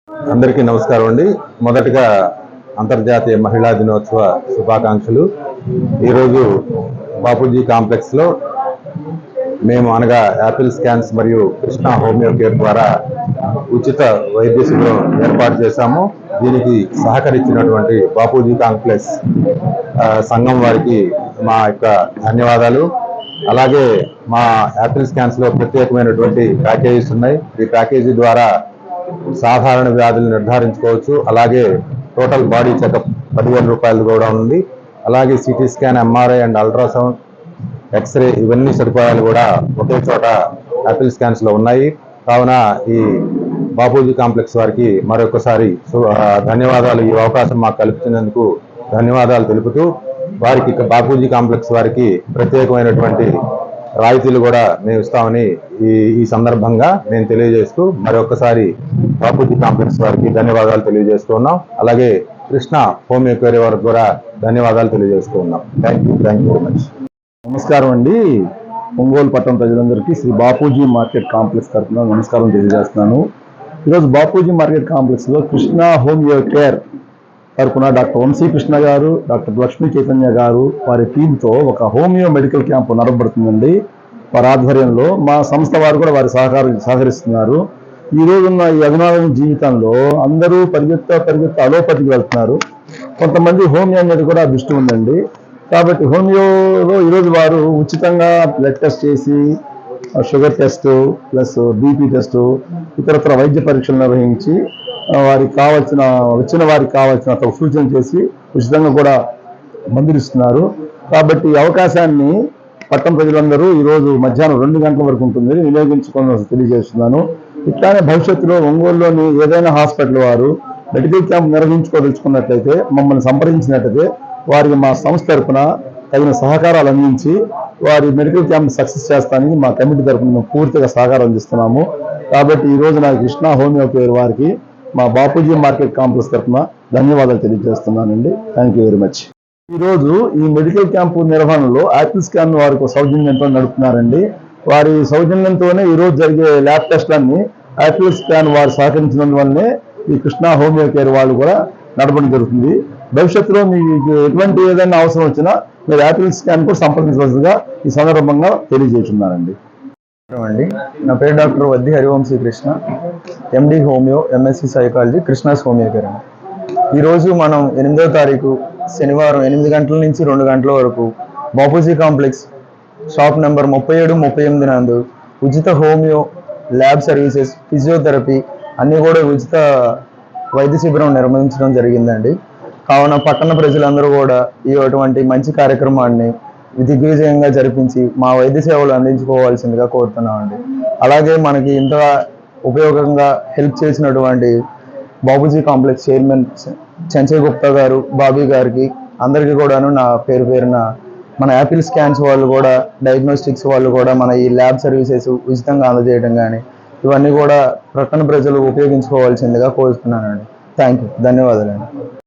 అందరికీ నమస్కారం అండి. మొదటగా అంతర్జాతీయ మహిళా దినోత్సవ శుభాకాంక్షలు. ఈరోజు బాపూజీ కాంప్లెక్స్లో మేము అనగా యాపిల్ స్కాన్స్ మరియు కృష్ణ హోమియో కేర్ ద్వారా ఉచిత వైద్య శిబిరం ఏర్పాటు చేశాము. దీనికి సహకరించినటువంటి బాపూజీ కాంప్లెక్స్ సంఘం వారికి మా యొక్క ధన్యవాదాలు. అలాగే మా యాపిల్ స్కాన్స్లో ప్రత్యేకమైనటువంటి ప్యాకేజీస్ ఉన్నాయి. ఈ ప్యాకేజీ ద్వారా సాధారణ వ్యాధులు నిర్ధారించుకోవచ్చు. అలాగే టోటల్ బాడీ చెకప్ 10,000 రూపాయలు కూడా ఉంది. అలాగే CT scan, MRI and ultrasound, x-ray ఇవన్నీ సదుపాయాలు కూడా ఒకే చోట యాపిల్ స్కాన్స్లో ఉన్నాయి. కావున ఈ బాపూజీ కాంప్లెక్స్ వారికి మరొకసారి ధన్యవాదాలు. ఈ అవకాశం మాకు కల్పించినందుకు ధన్యవాదాలు తెలుపుతూ వారికి బాపూజీ కాంప్లెక్స్ వారికి ప్రత్యేకమైనటువంటి రాయితీలు కూడా మేము ఇస్తామని ఈ సందర్భంగా నేను తెలియజేస్తూ మరొకసారి బాపూజీ కాంప్లెక్స్ వారికి ధన్యవాదాలు తెలియజేస్తున్నాం. అలాగే కృష్ణ హోమియో కేర్ వారికి కూడా ధన్యవాదాలు తెలియజేస్తూ ఉన్నాం. Thank you very much. నమస్కారం అండి. ఒంగోలు పట్టణ ప్రజలందరికీ శ్రీ బాపూజీ మార్కెట్ కాంప్లెక్స్ తరఫున నమస్కారం తెలియజేస్తున్నాను. ఈరోజు బాపూజీ మార్కెట్ కాంప్లెక్స్లో కృష్ణ హోమియో కేర్ తరఫున డాక్టర్ వంశీ కృష్ణ గారు, డాక్టర్ లక్ష్మీ చైతన్య గారు వారి టీంతో ఒక హోమియో మెడికల్ క్యాంపు నడపబడుతుందండి. వారి ఆధ్వర్యంలో మా సంస్థ వారు కూడా వారి సహకరిస్తున్నారు. ఈ రోజున్న ఈ అధునాతన జీవితంలో అందరూ పరిగెత్త అలోపతికి వెళ్తున్నారు. కొంతమంది హోమియో అనేది కూడా దృష్టి ఉందండి. కాబట్టి హోమియోలో ఈరోజు వారు ఉచితంగా బ్లడ్ టెస్ట్ చేసి, sugar test plus BP test, ఇతరత్ర వైద్య పరీక్షలు నిర్వహించి వచ్చిన వారికి కావాల్సిన సూచన చేసి ఉచితంగా కూడా మందులు ఇస్తున్నారు. కాబట్టి ఈ అవకాశాన్ని పట్టణ ప్రజలందరూ ఈరోజు మధ్యాహ్నం 2 గంటల వరకు ఉంటుంది వినియోగించుకోవాలని తెలియజేస్తున్నాను. ఇట్లానే భవిష్యత్తులో ఒంగోలులోని ఏదైనా హాస్పిటల్ వారు మెడికల్ క్యాంప్ నిర్వహించుకోదలుచుకున్నట్లయితే మమ్మల్ని సంప్రదించినట్లయితే వారికి మా సంస్థ తరఫున తగిన సహకారాలు అందించి వారి మెడికల్ క్యాంప్ సక్సెస్ చేస్తానికి మా కమిటీ తరఫున మేము పూర్తిగా సహకారం అందిస్తున్నాము. కాబట్టి ఈ రోజు నాకు కృష్ణ హోమియో కేర్ వారికి మా బాపూజీ మార్కెట్ కాంప్లెక్స్ తరఫున ధన్యవాదాలు తెలియజేస్తున్నానండి. Thank you very much. ఈరోజు ఈ మెడికల్ క్యాంపు నిర్వహణలో యాపిల్ స్కాన్ వారికి సౌజన్యంతో నడుపుతున్నారండి. వారి సౌజన్యంతోనే ఈరోజు జరిగే ల్యాబ్ టెస్ట్లన్నీ యాపిల్ స్కాన్ వారు సహకరించినందువల్లనే ఈ కృష్ణ హోమియో కేర్ వాళ్ళు కూడా నడపడం జరుగుతుంది. భవిష్యత్తులో మీకు ఎటువంటి ఏదైనా అవసరం వచ్చినా మీరు యాపిల్ స్కాన్ కూడా సంప్రదించవలసిందిగా ఈ సందర్భంగా తెలియజేస్తున్నానండి. అండి, నా పేరు doctor Vaddi Harivamsi Krishna, MD homeo, MSc psychology, Krishna's homeo care. ఈరోజు మనం 8వ తారీఖు శనివారం 8 గంటల నుంచి 2 గంటల వరకు బాపూజీ కాంప్లెక్స్ షాప్ నెంబర్ 37, 38 నందు ఉచిత హోమియో ల్యాబ్ సర్వీసెస్, ఫిజియోథెరపీ అన్నీ కూడా ఉచిత వైద్య శిబిరం నిర్వహించడం జరిగిందండి. కావున పట్టణ ప్రజలందరూ కూడా అటువంటి మంచి కార్యక్రమాన్ని దిగ్విజయంగా జరిపించి మా వైద్య సేవలు అందించుకోవాల్సిందిగా కోరుతున్నామండి. అలాగే మనకి ఇంత ఉపయోగంగా హెల్ప్ చేసినటువంటి బాపూజీ కాంప్లెక్స్ చైర్మన్ సంజయ్ గుప్తా గారు, బాబీ గారికి అందరికీ కూడాను నా పేరున మన యాపిల్ స్కాన్స్ వాళ్ళు కూడా, డయాగ్నోస్టిక్స్ వాళ్ళు కూడా మన ఈ ల్యాబ్ సర్వీసెస్ ఉచితంగా అందజేయడం కానీ ఇవన్నీ కూడా పట్టణ ప్రజలు ఉపయోగించుకోవాల్సిందిగా కోరుతున్నానండి. థ్యాంక్ యూ, ధన్యవాదాలండి.